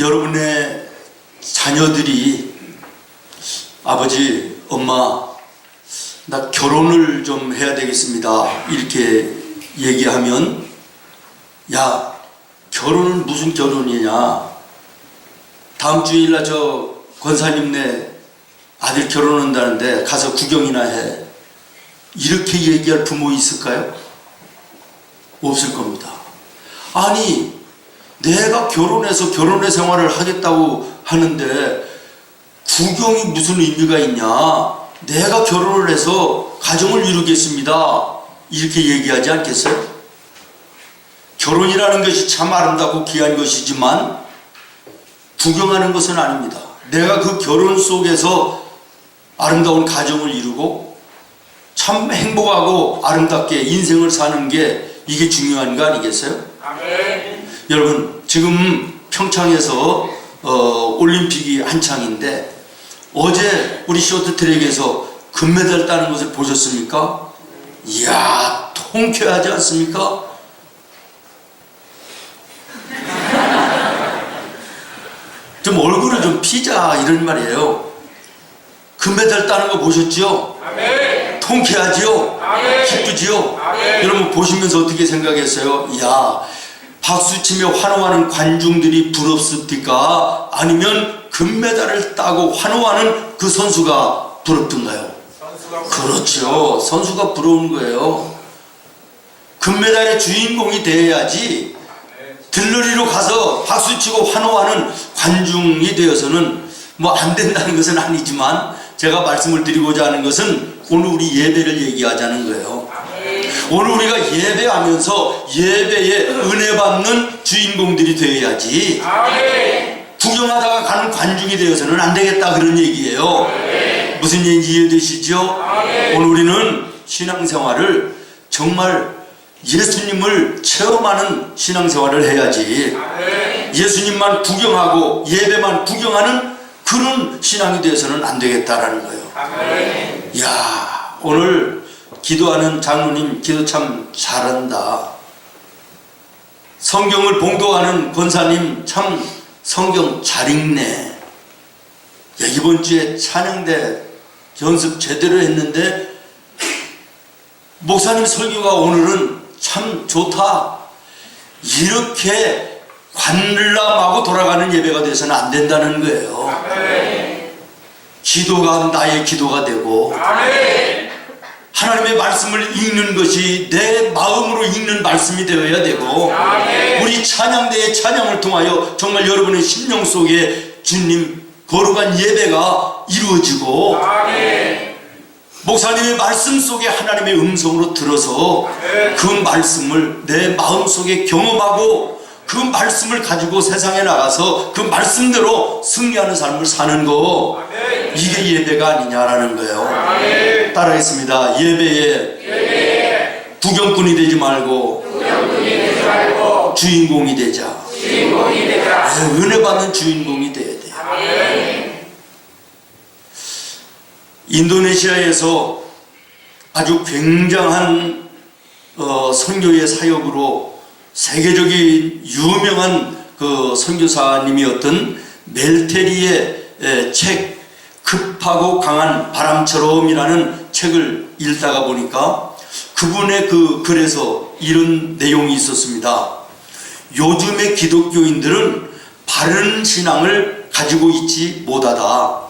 여러분의 자녀들이 아버지, 엄마, 나 결혼을 좀 해야 되겠습니다, 이렇게 얘기하면, 야, 결혼은 무슨 결혼이냐, 다음 주일날 저 권사님네 아들 결혼한다는데 가서 구경이나 해, 이렇게 얘기할 부모 있을까요? 없을 겁니다. 아니, 내가 결혼해서 결혼의 생활을 하겠다고 하는데 구경이 무슨 의미가 있냐, 내가 결혼을 해서 가정을 이루겠습니다, 이렇게 얘기하지 않겠어요? 결혼이라는 것이 참 아름답고 귀한 것이지만 구경하는 것은 아닙니다. 내가 그 결혼 속에서 아름다운 가정을 이루고 참 행복하고 아름답게 인생을 사는 게 이게 중요한 거 아니겠어요? 아멘. 여러분, 지금 평창에서 올림픽이 한창인데 어제 우리 쇼트트랙에서 금메달 따는 것을 보셨습니까? 이야, 통쾌하지 않습니까? 좀 얼굴을 좀 피자, 이런 말이에요. 금메달 따는 거 보셨죠? 아멘. 통쾌하지요? 아멘. 기쁘지요? 아멘. 여러분 보시면서 어떻게 생각했어요? 이야, 박수치며 환호하는 관중들이 부럽습니까? 아니면 금메달을 따고 환호하는 그 선수가 부럽던가요? 그렇죠. 선수가 부러운 거예요. 금메달의 주인공이 되어야지 들러리로 가서 박수치고 환호하는 관중이 되어서는 뭐 안 된다는 것은 아니지만, 제가 말씀을 드리고자 하는 것은 오늘 우리 예배를 얘기하자는 거예요. 오늘 우리가 예배하면서 예배에 은혜 받는 주인공들이 되어야지 구경하다가 가는 관중이 되어서는 안 되겠다, 그런 얘기예요. 무슨 얘기인지 이해되시죠? 오늘 우리는 신앙생활을 정말 예수님을 체험하는 신앙생활을 해야지, 예수님만 구경하고 예배만 구경하는 그런 신앙이 되어서는 안 되겠다라는 거예요. 이야, 오늘 기도하는 장로님 기도 참 잘한다. 성경을 봉독하는 권사님 참 성경 잘 읽네. 야, 이번 주에 찬양대 연습 제대로 했는데 목사님 설교가 오늘은 참 좋다. 이렇게 관람하고 돌아가는 예배가 돼서는 안 된다는 거예요. 아멘. 기도가 나의 기도가 되고, 아멘. 하나님의 말씀을 읽는 것이 내 마음으로 읽는 말씀이 되어야 되고, 아멘. 우리 찬양대의 찬양을 통하여 정말 여러분의 심령 속에 주님 거룩한 예배가 이루어지고, 아멘. 목사님의 말씀 속에 하나님의 음성으로 들어서 그 말씀을 내 마음속에 경험하고 그 말씀을 가지고 세상에 나가서 그 말씀대로 승리하는 삶을 사는 거, 이게 예배가 아니냐라는 거예요. 따라하겠습니다. 예배에 구경꾼이 되지 말고 주인공이 되자. 은혜 받는 주인공이 돼야 돼요. 인도네시아에서 아주 굉장한 선교의 사역으로 세계적인 유명한 그 선교사님이었던 멜테리의 책 급하고 강한 바람처럼이라는 책을 읽다가 보니까 그분의 그 글에서 이런 내용이 있었습니다. 요즘의 기독교인들은 바른 신앙을 가지고 있지 못하다.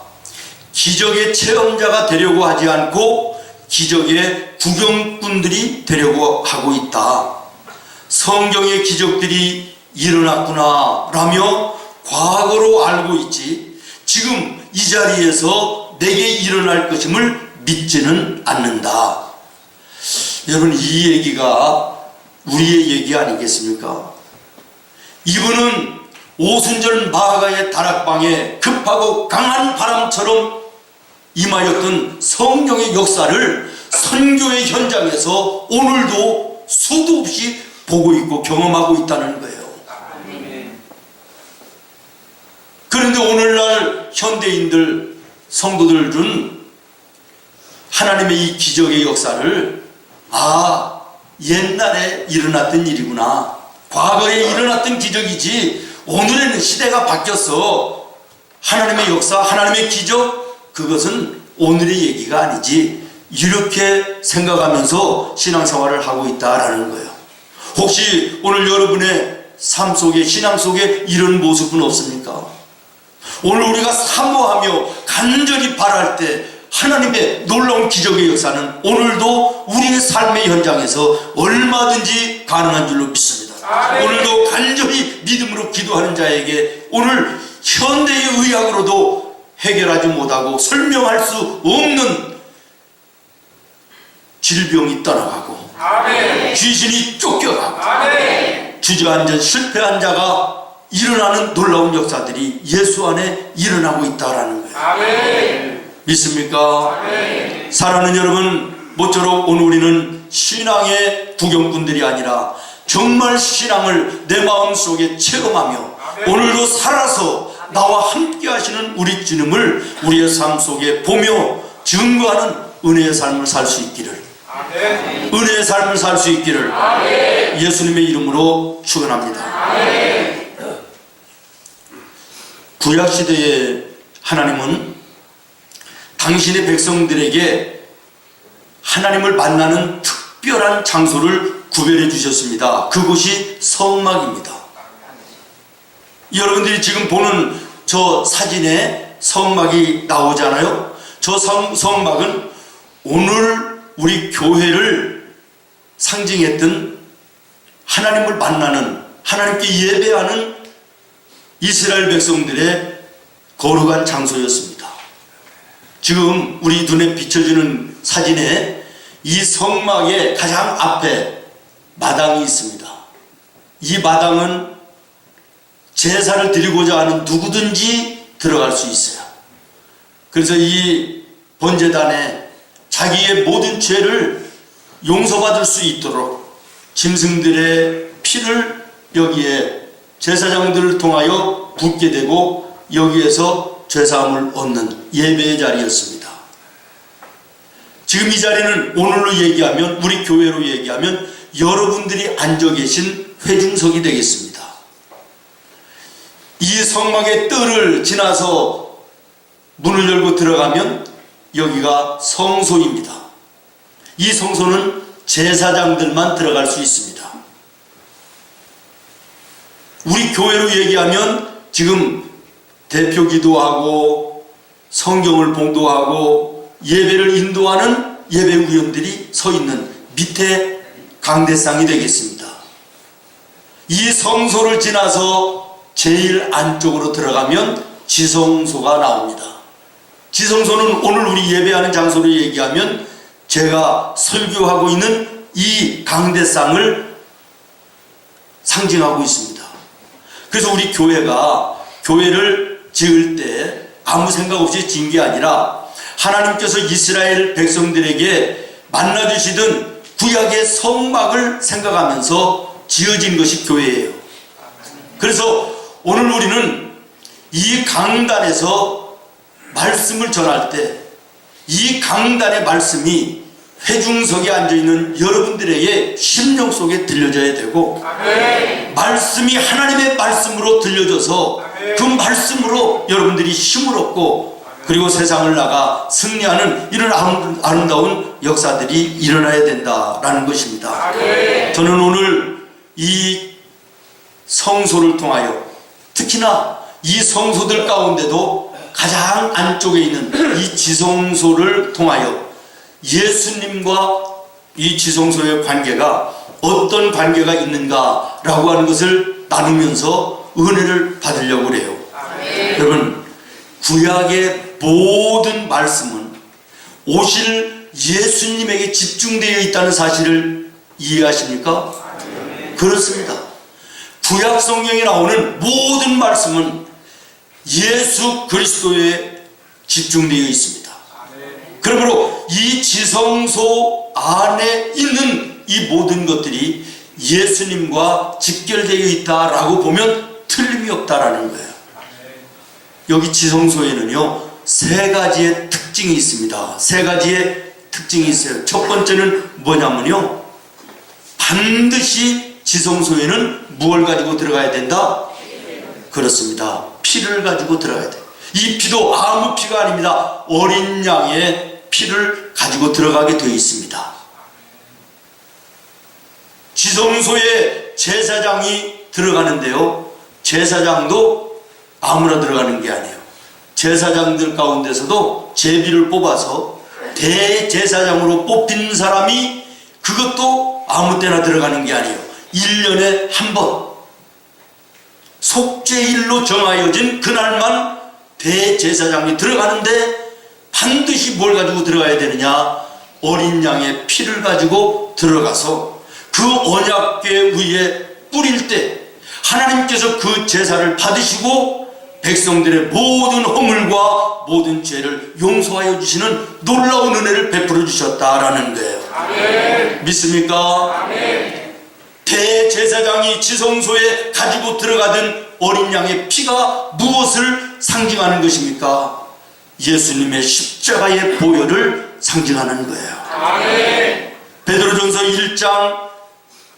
기적의 체험자가 되려고 하지 않고 기적의 구경꾼들이 되려고 하고 있다. 성경의 기적들이 일어났구나 라며 과거로 알고 있지, 지금 이 자리에서 내게 일어날 것임을 믿지는 않는다. 여러분, 이 얘기가 우리의 얘기 아니겠습니까? 이분은 오순절 마가의 다락방에 급하고 강한 바람처럼 임하였던 성령의 역사를 선교의 현장에서 오늘도 수도 없이 보고 있고 경험하고 있다는 거예요. 그런데 오늘날 현대인들, 성도들은 하나님의 이 기적의 역사를 옛날에 일어났던 일이구나, 과거에 일어났던 기적이지 오늘에는 시대가 바뀌었어. 하나님의 역사, 하나님의 기적, 그것은 오늘의 얘기가 아니지. 이렇게 생각하면서 신앙생활을 하고 있다라는 거예요. 혹시 오늘 여러분의 삶 속에, 신앙 속에 이런 모습은 없습니까? 오늘 우리가 사모하며 간절히 바랄 때 하나님의 놀라운 기적의 역사는 오늘도 우리의 삶의 현장에서 얼마든지 가능한 줄로 믿습니다. 오늘도 간절히 믿음으로 기도하는 자에게 오늘 현대의 의학으로도 해결하지 못하고 설명할 수 없는 질병이 떠나가고 귀신이 쫓겨가고 주저앉은 실패한 자가 일어나는 놀라운 역사들이 예수 안에 일어나고 있다라는 거예요. 믿습니까? 사랑하는 여러분, 모쪼록 오늘 우리는 신앙의 구경꾼들이 아니라 정말 신앙을 내 마음속에 체험하며 오늘도 살아서 나와 함께 하시는 우리 주님을 우리의 삶 속에 보며 증거하는 은혜의 삶을 살 수 있기를, 은혜의 삶을 살 수 있기를 예수님의 이름으로 축원합니다. 구약시대에 하나님은 당신의 백성들에게 하나님을 만나는 특별한 장소를 구별해 주셨습니다. 그곳이 성막입니다. 여러분들이 지금 보는 저 사진에 성막이 나오잖아요. 저 성막은 오늘 우리 교회를 상징했던 하나님을 만나는, 하나님께 예배하는 이스라엘 백성들의 거룩한 장소였습니다. 지금 우리 눈에 비춰주는 사진에 이 성막의 가장 앞에 마당이 있습니다. 이 마당은 제사를 드리고자 하는 누구든지 들어갈 수 있어요. 그래서 이 번제단에 자기의 모든 죄를 용서받을 수 있도록 짐승들의 피를 여기에 제사장들을 통하여 붓게 되고 여기에서 죄사함을 얻는 예배의 자리였습니다. 지금 이 자리는 오늘로 얘기하면, 우리 교회로 얘기하면 여러분들이 앉아 계신 회중석이 되겠습니다. 이 성막의 뜰을 지나서 문을 열고 들어가면 여기가 성소입니다. 이 성소는 제사장들만 들어갈 수 있습니다. 우리 교회로 얘기하면 지금 대표 기도하고 성경을 봉독하고 예배를 인도하는 예배위원들이 서 있는 밑에 강대상이 되겠습니다. 이 성소를 지나서 제일 안쪽으로 들어가면 지성소가 나옵니다. 지성소는 오늘 우리 예배하는 장소로 얘기하면 제가 설교하고 있는 이 강대상을 상징하고 있습니다. 그래서 우리 교회를 지을 때 아무 생각 없이 지은 게 아니라 하나님께서 이스라엘 백성들에게 만나주시던 구약의 성막을 생각하면서 지어진 것이 교회예요. 그래서 오늘 우리는 이 강단에서 말씀을 전할 때 이 강단의 말씀이 회중석에 앉아있는 여러분들에게 심령 속에 들려져야 되고, 말씀이 하나님의 말씀으로 들려져서 그 말씀으로 여러분들이 힘을 얻고 그리고 세상을 나가 승리하는 이런 아름다운 역사들이 일어나야 된다라는 것입니다. 저는 오늘 이 성소를 통하여, 특히나 이 성소들 가운데도 가장 안쪽에 있는 이 지성소를 통하여 예수님과 이 지성소의 관계가 어떤 관계가 있는가라고 하는 것을 나누면서 은혜를 받으려고 해요. 여러분, 구약의 모든 말씀은 오실 예수님에게 집중되어 있다는 사실을 이해하십니까? 그렇습니다. 구약 성경에 나오는 모든 말씀은 예수 그리스도에 집중되어 있습니다. 그러므로 이 지성소 안에 있는 이 모든 것들이 예수님과 직결되어 있다라고 보면 틀림이 없다라는 거예요. 여기 지성소에는요, 세 가지의 특징이 있습니다. 세 가지의 특징이 있어요. 첫 번째는 뭐냐면요, 반드시 지성소에는 무엇을 가지고 들어가야 된다? 그렇습니다. 피를 가지고 들어가야 돼요. 이 피도 아무 피가 아닙니다. 어린 양의 피를 가지고 들어가게 되어 있습니다. 지성소에 제사장이 들어가는데요, 제사장도 아무나 들어가는 게 아니에요. 제사장들 가운데서도 제비를 뽑아서 대제사장으로 뽑힌 사람이, 그것도 아무 때나 들어가는 게 아니에요. 1년에 한 번 속죄일로 정하여진 그날만 대제사장이 들어가는데, 반드시 뭘 가지고 들어가야 되느냐? 어린 양의 피를 가지고 들어가서 그 언약궤 위에 뿌릴 때 하나님께서 그 제사를 받으시고 백성들의 모든 허물과 모든 죄를 용서하여 주시는 놀라운 은혜를 베풀어 주셨다라는 거예요. 아멘. 믿습니까? 아멘. 대제사장이 지성소에 가지고 들어가던 어린 양의 피가 무엇을 상징하는 것입니까? 예수님의 십자가의 보혈을 상징하는 거예요. 아멘. 베드로전서 1장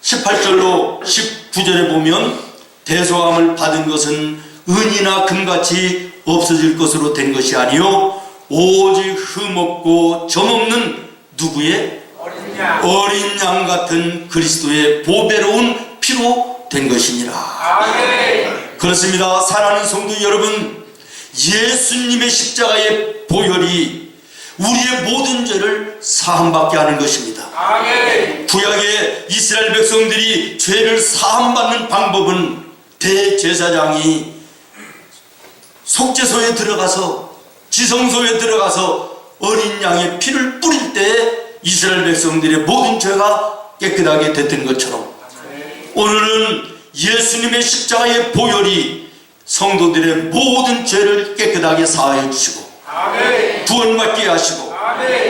18절로 19절에 보면, 대소함을 받은 것은 은이나 금같이 없어질 것으로 된 것이 아니요 오직 흠없고 점없는 누구의? 어린 양 같은 그리스도의 보배로운 피로 된 것이니라. 아멘. 그렇습니다. 사랑하는 성도 여러분, 예수님의 십자가의 보혈이 우리의 모든 죄를 사함받게 하는 것입니다. 아멘. 구약의 이스라엘 백성들이 죄를 사함받는 방법은 대제사장이 속죄소에 들어가서, 지성소에 들어가서 어린 양의 피를 뿌릴 때 이스라엘 백성들의 모든 죄가 깨끗하게 됐던 것처럼, 오늘은 예수님의 십자가의 보혈이 성도들의 모든 죄를 깨끗하게 사하여 주시고 구원받게 하시고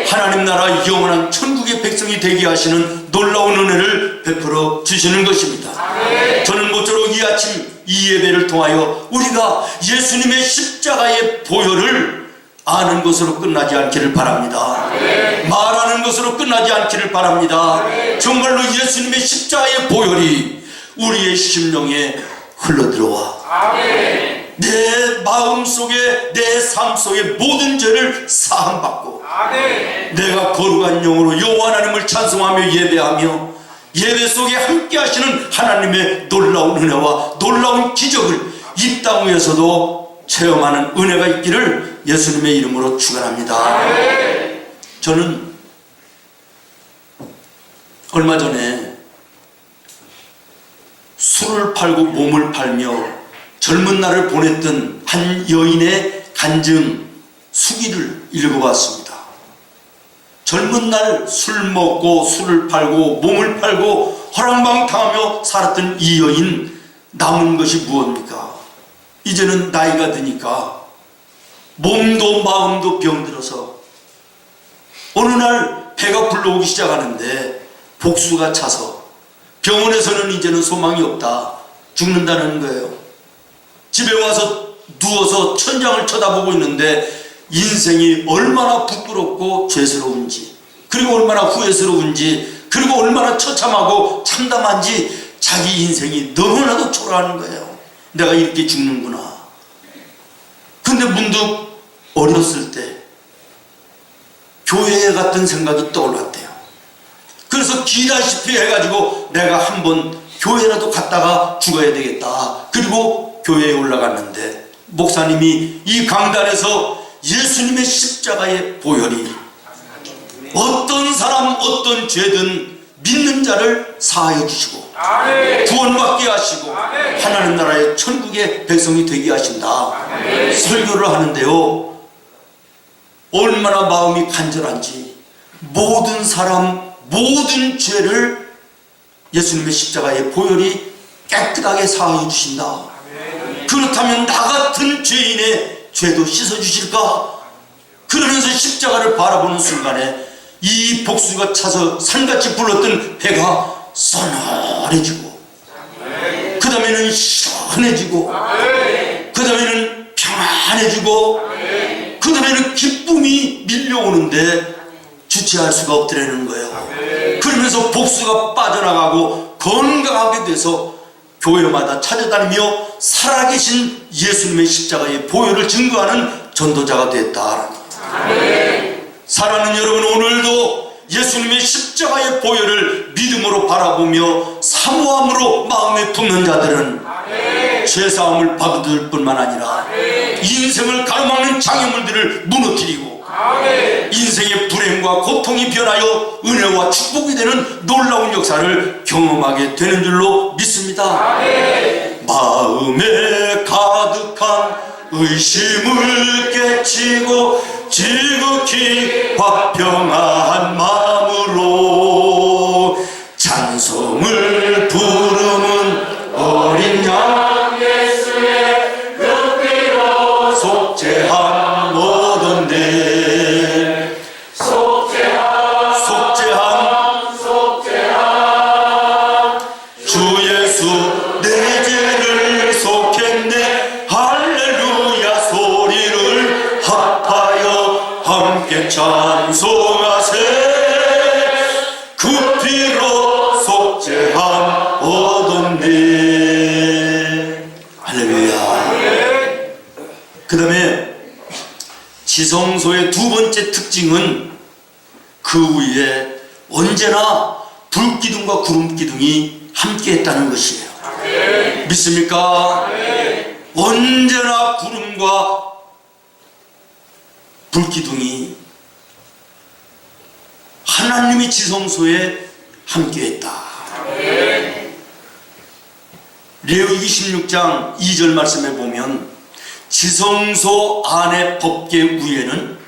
하나님 나라 영원한 천국의 백성이 되게 하시는 놀라운 은혜를 베풀어 주시는 것입니다. 저는 모쪼록 이 아침 이 예배를 통하여 우리가 예수님의 십자가의 보혈을 아는 것으로 끝나지 않기를 바랍니다. 말하는 것으로 끝나지 않기를 바랍니다. 정말로 예수님의 십자가의 보혈이 우리의 심령에 흘러들어와 내 마음속에, 내 삶 속에 모든 죄를 사함받고 내가 거룩한 영으로 여호와 하나님을 찬송하며 예배하며 예배 속에 함께 하시는 하나님의 놀라운 은혜와 놀라운 기적을 이 땅 위에서도 체험하는 은혜가 있기를 예수님의 이름으로 축원합니다. 저는 얼마 전에 술을 팔고 몸을 팔며 젊은 날을 보냈던 한 여인의 간증 수기를 읽어봤습니다. 젊은 날 술 먹고 술을 팔고 몸을 팔고 허랑방탕하며 살았던 이 여인, 남은 것이 무엇입니까? 이제는 나이가 드니까 몸도 마음도 병들어서 어느 날 배가 불러오기 시작하는데 복수가 차서 병원에서는 이제는 소망이 없다, 죽는다는 거예요. 집에 와서 누워서 천장을 쳐다보고 있는데 인생이 얼마나 부끄럽고 죄스러운지, 그리고 얼마나 후회스러운지, 그리고 얼마나 처참하고 참담한지 자기 인생이 너무나도 초라한 거예요. 내가 이렇게 죽는구나. 근데 문득 어렸을 때 교회에 갔던 생각이 떠올랐대요. 그래서 기다시피 해가지고 내가 한번 교회라도 갔다가 죽어야 되겠다. 그리고 교회에 올라갔는데 목사님이 이 강단에서 예수님의 십자가의 보혈이 어떤 사람 어떤 죄든 믿는 자를 사하여 주시고 구원받게 하시고 하나님 나라의 천국의 백성이 되게 하신다. 설교를 하는데요, 얼마나 마음이 간절한지 모든 사람 모든 죄를 예수님의 십자가의 보혈이 깨끗하게 사하여 주신다. 그렇다면 나 같은 죄인의 죄도 씻어주실까? 그러면서 십자가를 바라보는 순간에 이 복수가 차서 산같이 불렀던 배가 서늘해지고, 그 다음에는 시원해지고, 그 다음에는 평안해지고, 그 다음에는 기쁨이 밀려오는데 주체할 수가 없더라는 거예요. 그러면서 복수가 빠져나가고 건강하게 돼서 교회마다 찾아다니며 살아계신 예수님의 십자가의 보혈을 증거하는 전도자가 됐다. 사랑하는 여러분, 오늘도 예수님의 십자가의 보혈을 믿음으로 바라보며 사모함으로 마음에 품는 자들은 죄사함을 받을 뿐만 아니라 인생을 가로막는 장애물들을 무너뜨리고 인생의 불행과 고통이 변하여 은혜와 축복이 되는 놀라운 역사를 경험하게 되는 줄로 믿습니다. 마음에 가득한 의심을 깨치고 지극히 화평한 마음으로 찬송을 부르는 어린 양 예수의 그 피로 속죄함 얻었네. 속죄함 주 예수 내 죄를 속했네. 할렐루야 소리를 합하여 함께 찬송하세. 그 피로 속죄함 얻었네. 할렐루야. 그 다음에 지성소의 두 번째 특징은 그 위에 언제나 불기둥과 구름기둥이 함께 했다는 것이에요. 믿습니까? 언제나 구름과 불기둥이 하나님의 지성소에 함께했다. 레위기 16장 2절 말씀에 보면 지성소 안의 법궤 위에는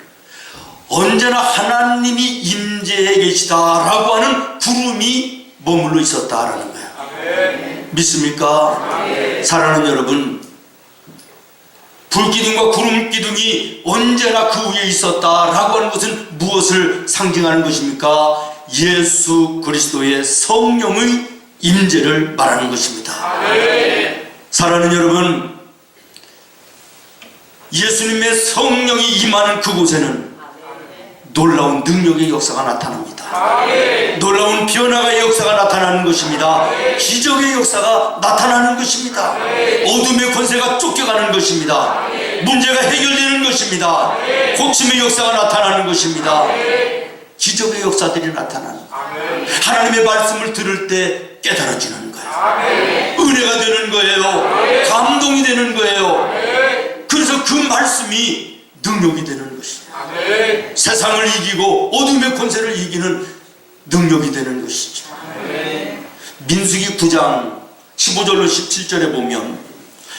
언제나 하나님이 임재해 계시다라고 하는 구름이 머물러 있었다라는 거예요. 믿습니까? 사랑하는 여러분, 불기둥과 구름기둥이 언제나 그 위에 있었다라고 하는 것은 무엇을 상징하는 것입니까? 예수 그리스도의 성령의 임재를 말하는 것입니다. 사랑하는 여러분, 예수님의 성령이 임하는 그곳에는 놀라운 능력의 역사가 나타납니다. 놀라운 변화의 역사가 나타나는 것입니다. 기적의 역사가 나타나는 것입니다. 어둠의 권세가 쫓겨가는 것입니다. 문제가 해결되는 것입니다. 고침의 역사가 나타나는 것입니다. 기적의 역사들이 나타나는 거예요. 하나님의 말씀을 들을 때 깨달아지는 거예요. 은혜가 되는 거예요. 감동이 되는 거예요. 그래서 그 말씀이 능력이 되는 것이죠. 세상을 이기고 어둠의 권세를 이기는 능력이 되는 것이죠. 민수기 9장 15절로 17절에 보면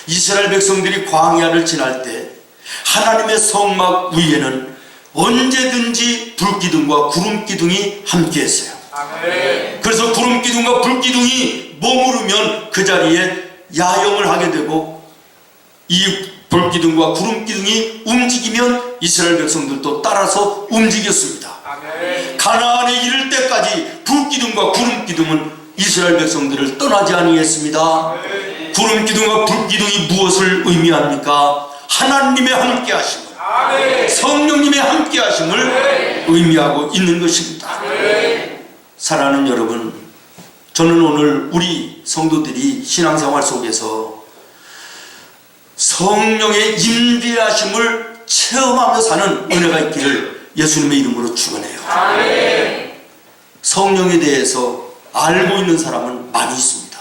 이스라엘 백성들이 광야를 지날 때 하나님의 성막 위에는 언제든지 불기둥과 구름기둥이 함께 했어요. 그래서 구름기둥과 불기둥이 머무르면 그 자리에 야영을 하게 되고, 이 불기둥과 구름기둥이 움직이면 이스라엘 백성들도 따라서 움직였습니다. 가나안에 이를 때까지 불기둥과 구름기둥은 이스라엘 백성들을 떠나지 아니했습니다. 구름기둥과 불기둥이 무엇을 의미합니까? 하나님의 함께하심을, 성령님의 함께하심을 의미하고 있는 것입니다. 사랑하는 여러분, 저는 오늘 우리 성도들이 신앙생활 속에서 성령의 임재하심을 체험하며 사는 은혜가 있기를 예수님의 이름으로 축원해요. 성령에 대해서 알고 있는 사람은 많이 있습니다.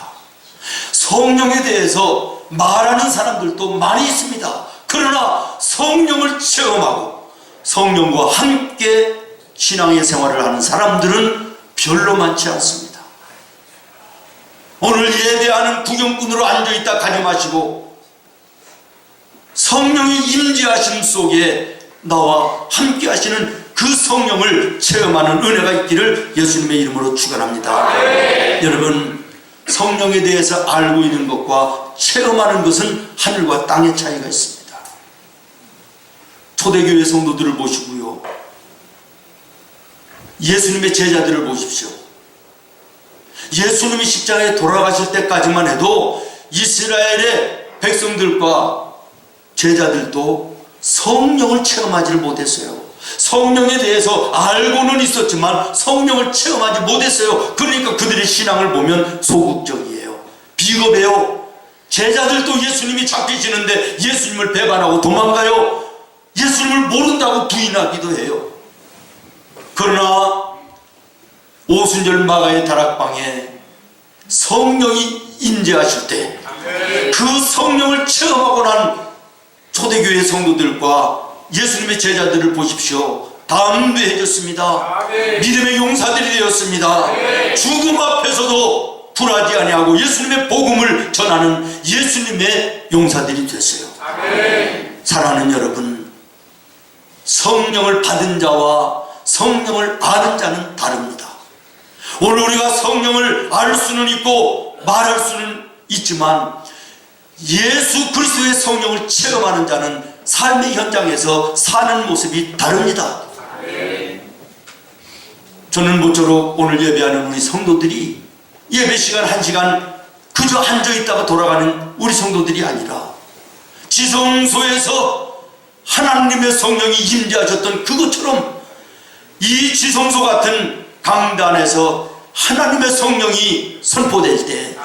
성령에 대해서 말하는 사람들도 많이 있습니다. 그러나 성령을 체험하고 성령과 함께 신앙의 생활을 하는 사람들은 별로 많지 않습니다. 오늘 예배하는 구경꾼으로 앉아있다 가지 마시고 성령의 임재하심 속에 나와 함께 하시는 그 성령을 체험하는 은혜가 있기를 예수님의 이름으로 축원합니다. 여러분, 성령에 대해서 알고 있는 것과 체험하는 것은 하늘과 땅의 차이가 있습니다. 초대교회 성도들을 보시고요, 예수님의 제자들을 보십시오. 예수님이 십자가에 돌아가실 때까지만 해도 이스라엘의 백성들과 제자들도 성령을 체험하지를 못했어요. 성령에 대해서 알고는 있었지만 성령을 체험하지 못했어요. 그러니까 그들의 신앙을 보면 소극적이에요. 비겁해요. 제자들도 예수님이 잡히시는데 예수님을 배반하고 도망가요. 예수님을 모른다고 부인하기도 해요. 그러나 오순절 마가의 다락방에 성령이 임재하실 때 그 성령을 체험하고 난 초대교회 성도들과 예수님의 제자들을 보십시오. 담대해졌습니다. 믿음의 용사들이 되었습니다. 죽음 앞에서도 굴하지 아니하고 예수님의 복음을 전하는 예수님의 용사들이 됐어요. 사랑하는 여러분, 성령을 받은 자와 성령을 아는 자는 다릅니다. 오늘 우리가 성령을 알 수는 있고 말할 수는 있지만 예수 그리스도의 성령을 체험하는 자는 삶의 현장에서 사는 모습이 다릅니다. 저는 모쪼록 오늘 예배하는 우리 성도들이 예배 시간 1시간 그저 앉아있다가 돌아가는 우리 성도들이 아니라 지성소에서 하나님의 성령이 임재하셨던 그것처럼 이 지성소 같은 강단에서 하나님의 성령이 선포될 때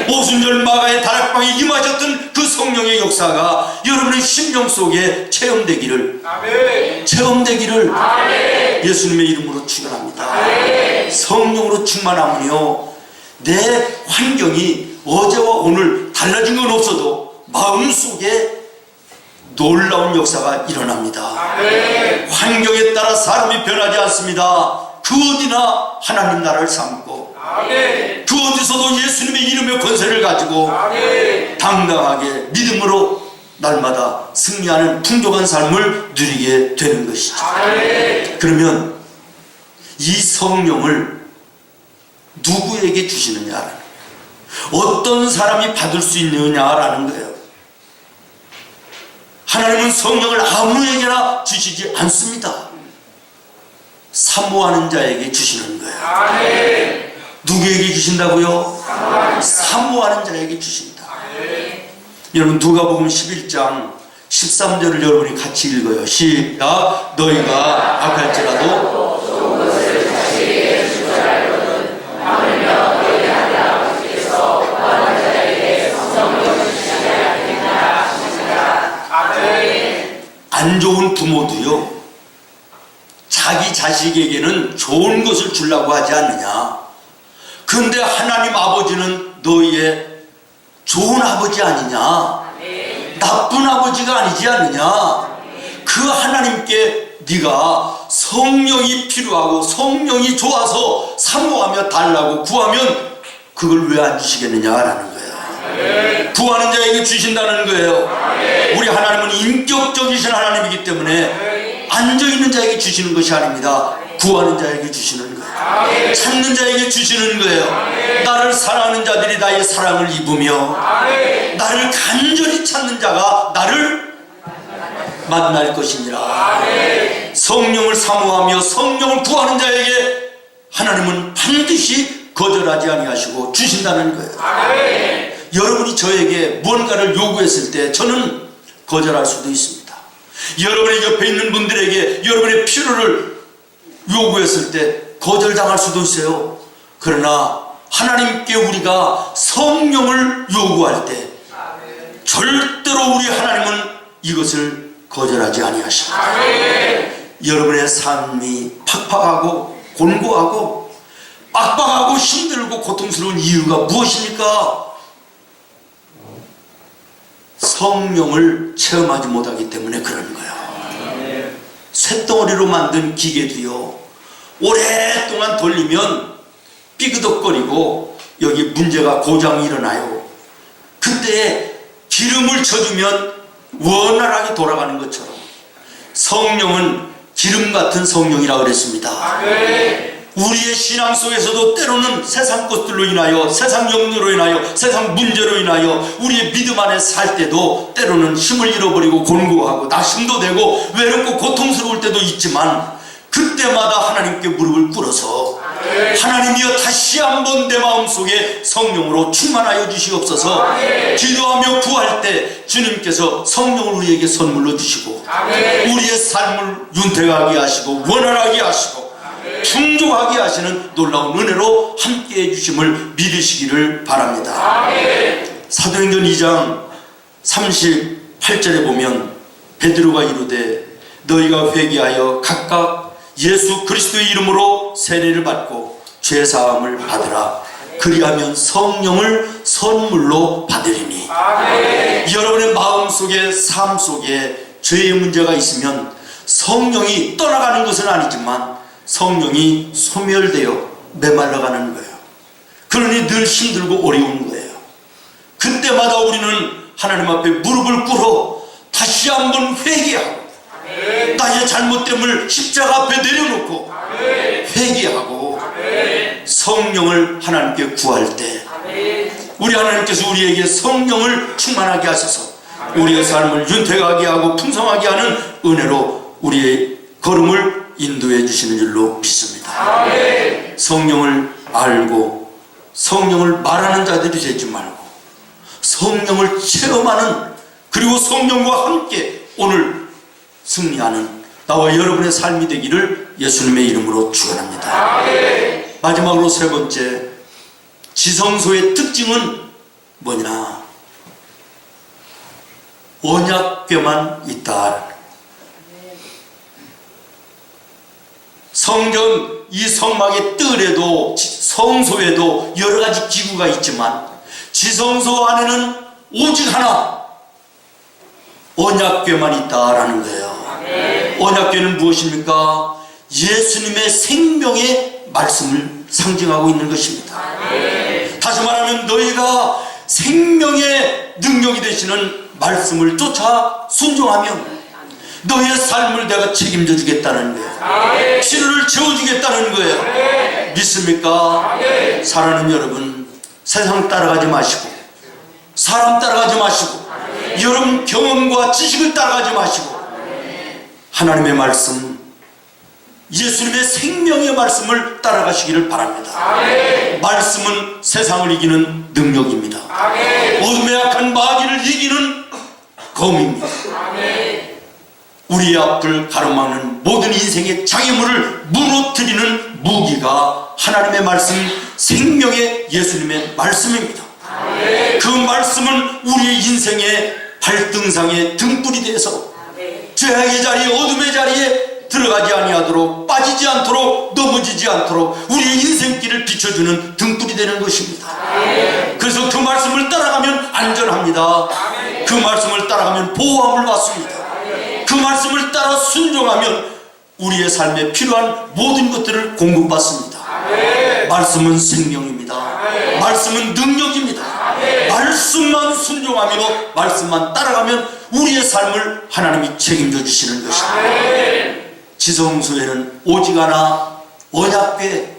오순절 마가의 다락방에 임하셨던 그 성령의 역사가 여러분의 심령 속에 체험되기를 예수님의 이름으로 축원합니다. 성령으로 충만하면요 내 환경이 어제와 오늘 달라진 건 없어도 마음속에 놀라운 역사가 일어납니다. 환경에 따라 사람이 변하지 않습니다. 그 어디나 하나님 나라를 삼고 그 어디서도 예수님의 이름의 권세를 가지고 당당하게 믿음으로 날마다 승리하는 풍족한 삶을 누리게 되는 것이죠. 그러면 이 성령을 누구에게 주시느냐라는 거예요. 어떤 사람이 받을 수 있느냐라는 거예요. 하나님은 성령을 아무에게나 주시지 않습니다. 사모하는 자에게 주시는 거예요. 누구에게 주신다고요? 사모하는 자에게 주신다. 여러분 누가복음 11장 13절을 여러분이 같이 읽어요. 시작. 너희가 악할지라도 안 좋은 부모도요 자기 자식에게는 좋은 것을 주려고 하지 않느냐. 그런데 하나님 아버지는 너희의 좋은 아버지 아니냐, 나쁜 아버지가 아니지 않느냐. 그 하나님께 네가 성령이 필요하고 성령이 좋아서 사모하며 달라고 구하면 그걸 왜 안 주시겠느냐라는 거예요. 구하는 자에게 주신다는 거예요. 우리 하나님은 인격적이신 하나님이기 때문에 앉아있는 자에게 주시는 것이 아닙니다. 구하는 자에게 주시는 거예요. 찾는 자에게 주시는 거예요. 나를 사랑하는 자들이 나의 사랑을 입으며 나를 간절히 찾는 자가 나를 만날 것이니라. 성령을 사모하며 성령을 구하는 자에게 하나님은 반드시 거절하지 아니하시고 주신다는 거예요. 여러분이 저에게 뭔가를 요구했을 때 저는 거절할 수도 있습니다. 여러분의 옆에 있는 분들에게 여러분의 필요를 요구했을 때 거절당할 수도 있어요. 그러나 하나님께 우리가 성령을 요구할 때 절대로 우리 하나님은 이것을 거절하지 아니하십니다. 여러분의 삶이 팍팍하고 곤고하고 빡빡하고 힘들고 고통스러운 이유가 무엇입니까? 성령을 체험하지 못하기 때문에 그런 거예요. 쇳덩어리로 만든 기계도요 오랫동안 돌리면 삐그덕거리고 여기 문제가 고장이 일어나요. 그때 기름을 쳐주면 원활하게 돌아가는 것처럼 성령은 기름 같은 성령이라고 그랬습니다. 우리의 신앙 속에서도 때로는 세상 것들로 인하여, 세상 염려로 인하여, 세상 문제로 인하여 우리의 믿음 안에 살 때도 때로는 힘을 잃어버리고 곤고하고 낙심도 되고 외롭고 고통스러울 때도 있지만 그때마다 하나님께 무릎을 꿇어서 하나님이여 다시 한번 내 마음속에 성령으로 충만하여 주시옵소서 기도하며 구할 때 주님께서 성령을 우리에게 선물로 주시고 우리의 삶을 윤택하게 하시고 원활하게 하시고 풍족하게 하시는 놀라운 은혜로 함께해 주심을 믿으시기를 바랍니다. 사도행전 2장 38절에 보면 베드로가 이르되 너희가 회개하여 각각 예수 그리스도의 이름으로 세례를 받고 죄사함을 받으라. 그리하면 성령을 선물로 받으리니. 여러분의 마음속에 삶 속에 죄의 문제가 있으면 성령이 떠나가는 것은 아니지만 성령이 소멸되어 메말라가는 거예요. 그러니 늘 힘들고 어려운 거예요. 그때마다 우리는 하나님 앞에 무릎을 꿇어 다시 한번 회개하고 나의 잘못됨을 십자가 앞에 내려놓고 회개하고 성령을 하나님께 구할 때 우리 하나님께서 우리에게 성령을 충만하게 하셔서 우리의 삶을 윤택하게 하고 풍성하게 하는 은혜로 우리의 걸음을 인도해 주시는 줄로 믿습니다. 성령을 알고 성령을 말하는 자들이 되지 말고 성령을 체험하는, 그리고 성령과 함께 오늘 승리하는 나와 여러분의 삶이 되기를 예수님의 이름으로 축원합니다. 마지막으로 세 번째, 지성소의 특징은 뭐냐? 언약궤만 있다. 성전 이 성막의 뜰에도 성소에도 여러 가지 기구가 있지만 지성소 안에는 오직 하나 언약궤만 있다라는 거예요. 언약궤는 무엇입니까? 예수님의 생명의 말씀을 상징하고 있는 것입니다. 다시 말하면 너희가 생명의 능력이 되시는 말씀을 쫓아 순종하면 너희의 삶을 내가 책임져 주겠다는 거예요. 피로를 채워주겠다는 거예요. 믿습니까? 사랑하는 여러분, 세상 따라가지 마시고 사람 따라가지 마시고 여러분 경험과 지식을 따라가지 마시고 하나님의 말씀, 예수님의 생명의 말씀을 따라가시기를 바랍니다. 말씀은 세상을 이기는 능력입니다. 어둠의 악한 마귀를 이기는 검입니다. 우리의 앞을 가로막는 모든 인생의 장애물을 무너뜨리는 무기가 하나님의 말씀, 생명의 예수님의 말씀입니다. 그 말씀은 우리의 인생의 발등상의 등불이 되어서 죄악의 자리에, 어둠의 자리에 들어가지 아니하도록, 빠지지 않도록, 넘어지지 않도록 우리의 인생길을 비춰주는 등불이 되는 것입니다. 그래서 그 말씀을 따라가면 안전합니다. 그 말씀을 따라가면 보호함을 받습니다. 그 말씀을 따라 순종하면 우리의 삶에 필요한 모든 것들을 공급받습니다. 말씀은 생명입니다. 말씀은 능력입니다. 말씀만 순종하며 말씀만 따라가면 우리의 삶을 하나님이 책임져 주시는 것입니다. 지성소에는 오직 하나 언약궤,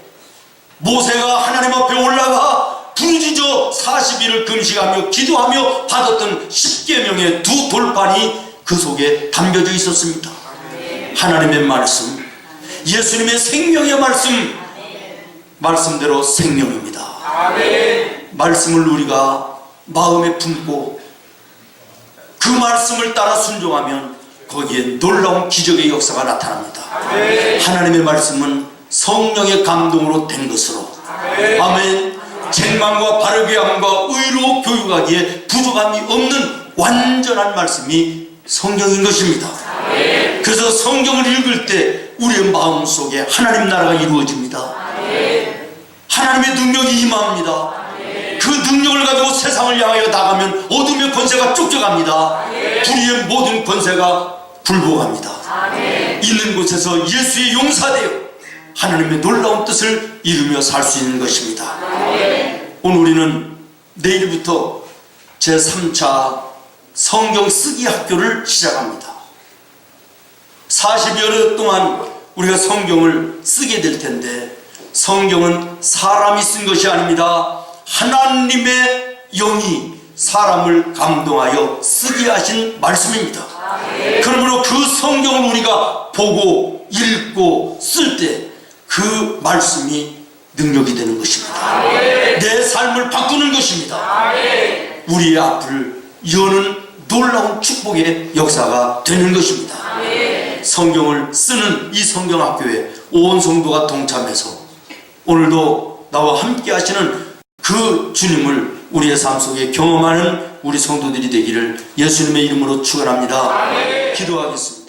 모세가 하나님 앞에 올라가 부르짖어 40일을 금식하며 기도하며 받았던 10계명의 두 돌판이 그 속에 담겨져 있었습니다. 하나님의 말씀, 예수님의 생명의 말씀, 말씀대로 생명입니다. 말씀을 우리가 마음에 품고 그 말씀을 따라 순종하면 거기에 놀라운 기적의 역사가 나타납니다. 하나님의 말씀은 성령의 감동으로 된 것으로, 아멘, 책망과 바르게 함과 의로 교육하기에 부족함이 없는 완전한 말씀이 성경인 것입니다. 그래서 성경을 읽을 때 우리의 마음속에 하나님 나라가 이루어집니다. 하나님의 능력이 임합니다. 그 능력을 가지고 세상을 향하여 나가면 어둠의 권세가 쫓겨갑니다. 불의의 모든 권세가 굴복합니다. 있는 곳에서 예수의 용사되어 하나님의 놀라운 뜻을 이루며 살 수 있는 것입니다. 오늘 우리는 내일부터 제3차 성경 쓰기 학교를 시작합니다. 40여일 동안 우리가 성경을 쓰게 될 텐데, 성경은 사람이 쓴 것이 아닙니다. 하나님의 영이 사람을 감동하여 쓰게 하신 말씀입니다. 그러므로 그 성경을 우리가 보고 읽고 쓸 때 그 말씀이 능력이 되는 것입니다. 내 삶을 바꾸는 것입니다. 우리의 앞을 여는 놀라운 축복의 역사가 되는 것입니다. 성경을 쓰는 이 성경학교에 온 성도가 동참해서 오늘도 나와 함께 하시는 그 주님을 우리의 삶 속에 경험하는 우리 성도들이 되기를 예수님의 이름으로 축원합니다. 기도하겠습니다.